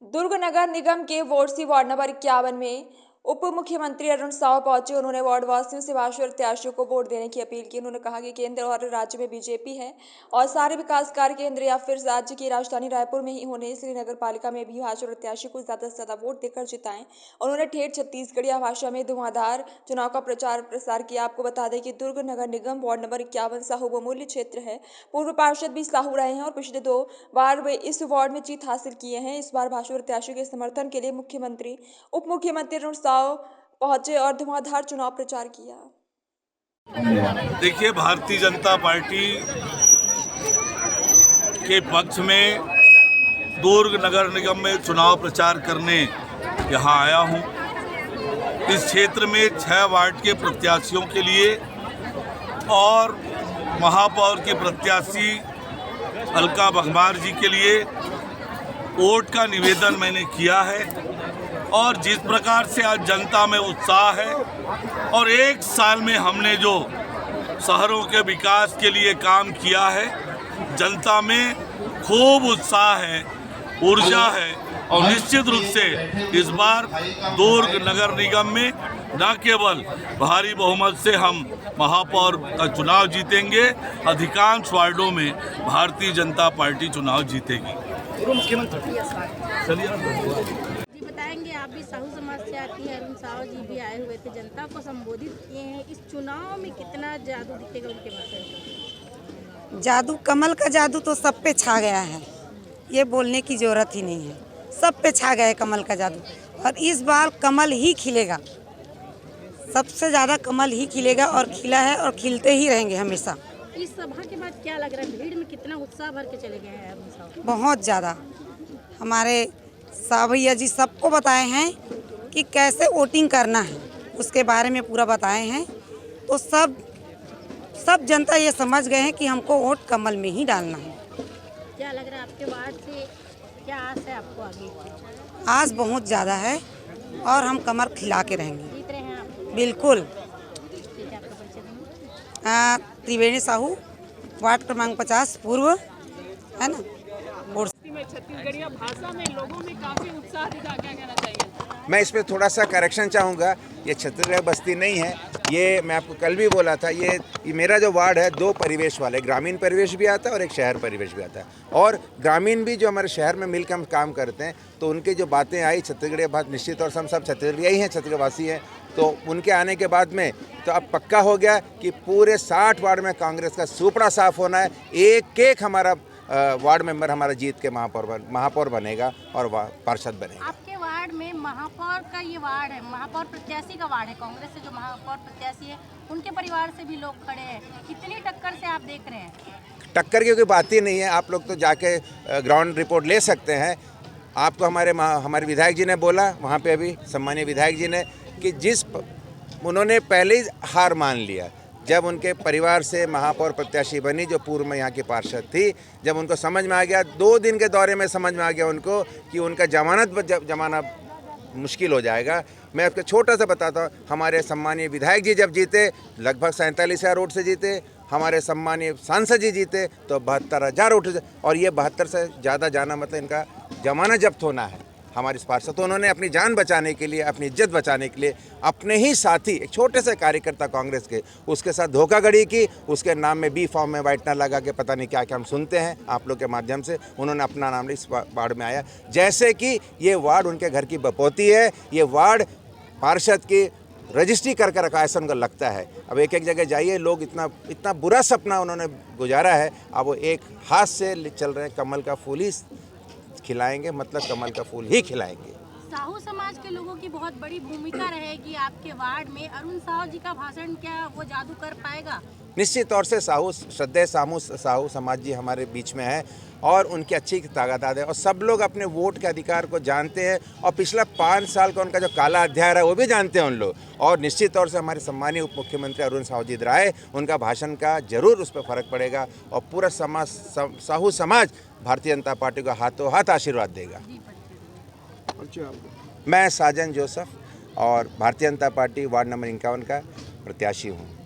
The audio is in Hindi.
दुर्ग नगर निगम के वोटसी वार्ड नंबर 51 में उप मुख्यमंत्री अरुण साव पहुंचे। उन्होंने वार्ड वासियों से भाजपा प्रत्याशियों को वोट देने की अपील की। उन्होंने कहा कि केंद्र और राज्य में बीजेपी है और सारे विकास कार्य केंद्र या फिर राज्य की राजधानी रायपुर में ही होने, इसलिए नगर पालिका में भी भाजपा प्रत्याशी को ज्यादा से ज्यादा वोट देकर जिताएं। उन्होंने ठेठ छत्तीसगढ़िया भाषा में धुआंधार चुनाव का प्रचार प्रसार किया। आपको बता दें कि दुर्ग नगर निगम वार्ड नंबर 51 साहू बहुमूल्य क्षेत्र है। पूर्व पार्षद भी साहू रहे हैं और पिछले 2 बार वे इस वार्ड में जीत हासिल किए हैं। इस बार भाजपा प्रत्याशी के समर्थन के लिए मुख्यमंत्री उप मुख्यमंत्री अरुण साव पहुंचे और धुआंधार चुनाव प्रचार किया। देखिए, भारतीय जनता पार्टी के पक्ष में दुर्ग नगर निगम में चुनाव प्रचार करने यहां आया हूं। इस क्षेत्र में 6 वार्ड के प्रत्याशियों के लिए और महापौर के प्रत्याशी अलका बघमार जी के लिए वोट का निवेदन मैंने किया है। और जिस प्रकार से आज जनता में उत्साह है और 1 साल में हमने जो शहरों के विकास के लिए काम किया है, जनता में खूब उत्साह है, ऊर्जा है। और निश्चित रूप से इस बार दुर्ग नगर निगम में न केवल भारी बहुमत से हम महापौर का चुनाव जीतेंगे, अधिकांश वार्डों में भारतीय जनता पार्टी चुनाव जीतेगी। मुख्यमंत्री जी बताएंगे, आप भी साहू समाज से आती है, अरुण साव जी भी आए हुए थे, जनता को संबोधित किए हैं। इस चुनाव में कितना जादू दिखेगा उनके बारे में? जादू, कमल का जादू तो सब पे छा गया है, ये बोलने की जरूरत ही नहीं है। सब पे छा गया है कमल का जादू और इस बार कमल ही खिलेगा, सबसे ज़्यादा कमल ही खिलेगा और खिला है और खिलते ही रहेंगे हमेशा। इस सभा के बाद क्या लग रहा है, भीड़ में कितना उत्साह भर के चले गए हैं अरुण साव? बहुत ज़्यादा। हमारे साव भैया जी सबको बताए हैं कि कैसे वोटिंग करना है, उसके बारे में पूरा बताए हैं। तो सब जनता ये समझ गए हैं कि हमको वोट कमल में ही डालना है। क्या लग रहा है आपके वार्ड से, क्या आस है आपको आगे? आस बहुत ज़्यादा है और हम कमल खिला के रहेंगे। जीत रहे हैं आप? बिल्कुल। ठीक है, आपका परिचय देंगे? त्रिवेणी साहू, वार्ड क्रमांक 50 पूर्व, है ना। में छत्तीसगढ़िया भाषा में लोगों में काफी उत्साह दिखा, क्या कहना चाहिए? मैं इसमें थोड़ा सा करेक्शन चाहूँगा। ये छत्तीसगढ़ बस्ती नहीं है, ये मैं आपको कल भी बोला था। ये मेरा जो वार्ड है 2 परिवेश वाले, ग्रामीण परिवेश भी आता है और एक शहर परिवेश भी आता है। और ग्रामीण भी जो हमारे शहर में मिलकर हम काम करते हैं, तो उनकी जो बातें आई छत्तीसगढ़िया बात, निश्चित तौर से हम सब छत्तीसगढ़िया ही हैं, छत्तीसगढ़वासी हैं। तो उनके आने के बाद में तो अब पक्का हो गया कि पूरे 60 वार्ड में कांग्रेस का सुपड़ा साफ होना है। एक हमारा वार्ड मेंबर हमारा जीत के महापौर बनेगा और पार्षद बनेगा। आपके वार्ड में महापौर का ये वार्ड है, महापौर प्रत्याशी का वार्ड है। कांग्रेस से जो महापौर प्रत्याशी है, उनके परिवार से भी लोग खड़े हैं। कितनी टक्कर से आप देख रहे हैं? टक्कर की कोई बात ही नहीं है। आप लोग तो जाके ग्राउंड रिपोर्ट ले सकते हैं। आपको हमारे विधायक जी ने बोला वहाँ पे, अभी सम्मानीय विधायक जी ने, कि उन्होंने पहले ही हार मान लिया जब उनके परिवार से महापौर प्रत्याशी बनी, जो पूर्व में यहाँ की पार्षद थी। जब उनको समझ में आ गया, 2 दिन के दौरे में समझ में आ गया उनको कि उनका जमाना मुश्किल हो जाएगा। मैं आपको छोटा सा बताता हूँ, हमारे सम्मानीय विधायक जी जब जीते लगभग 47,000 वोट से जीते। हमारे सम्मानीय सांसद जी जीते तो 72,000 वोट से, और ये 72 से ज़्यादा जाना मतलब इनका जमाना जब्त होना है। हमारे पार्षद तो उन्होंने अपनी जान बचाने के लिए, अपनी इज्जत बचाने के लिए अपने ही साथी, एक छोटे से कार्यकर्ता कांग्रेस के, उसके साथ धोखाधड़ी की। उसके नाम में बी फॉर्म में व्हाइटनर लगा के पता नहीं क्या क्या हम सुनते हैं आप लोग के माध्यम से। उन्होंने अपना नाम इस वार्ड में आया, जैसे कि ये वार्ड उनके घर की बपोती है। ये वार्ड पार्षद की रजिस्ट्री करके रखा, ऐसा उनको लगता है। अब एक जगह जाइए, लोग इतना बुरा सपना उन्होंने गुजारा है, अब वो एक हाथ से चल रहे हैं। कमल का फूल ही खिलाएंगे, मतलब कमल का फूल ही खिलाएंगे। साहू समाज के लोगों की बहुत बड़ी भूमिका रहेगी आपके वार्ड में। अरुण साव जी का भाषण, क्या वो जादू कर पाएगा? निश्चित तौर से श्रद्धेय साहू समाज जी हमारे बीच में है और उनकी अच्छी ताकत है और सब लोग अपने वोट के अधिकार को जानते हैं और पिछला 5 साल का उनका जो काला अध्याय है वो भी जानते हैं उन लोग। और निश्चित तौर से हमारे सम्मानीय उप मुख्यमंत्री अरुण साव जी राय, उनका भाषण का जरूर उस पर फर्क पड़ेगा और पूरा साहू समाज भारतीय जनता पार्टी को हाथों हाथ आशीर्वाद देगा। मैं साजन जोसेफ और Bharatiya Janata party ward number 51 का प्रत्याशी हूँ।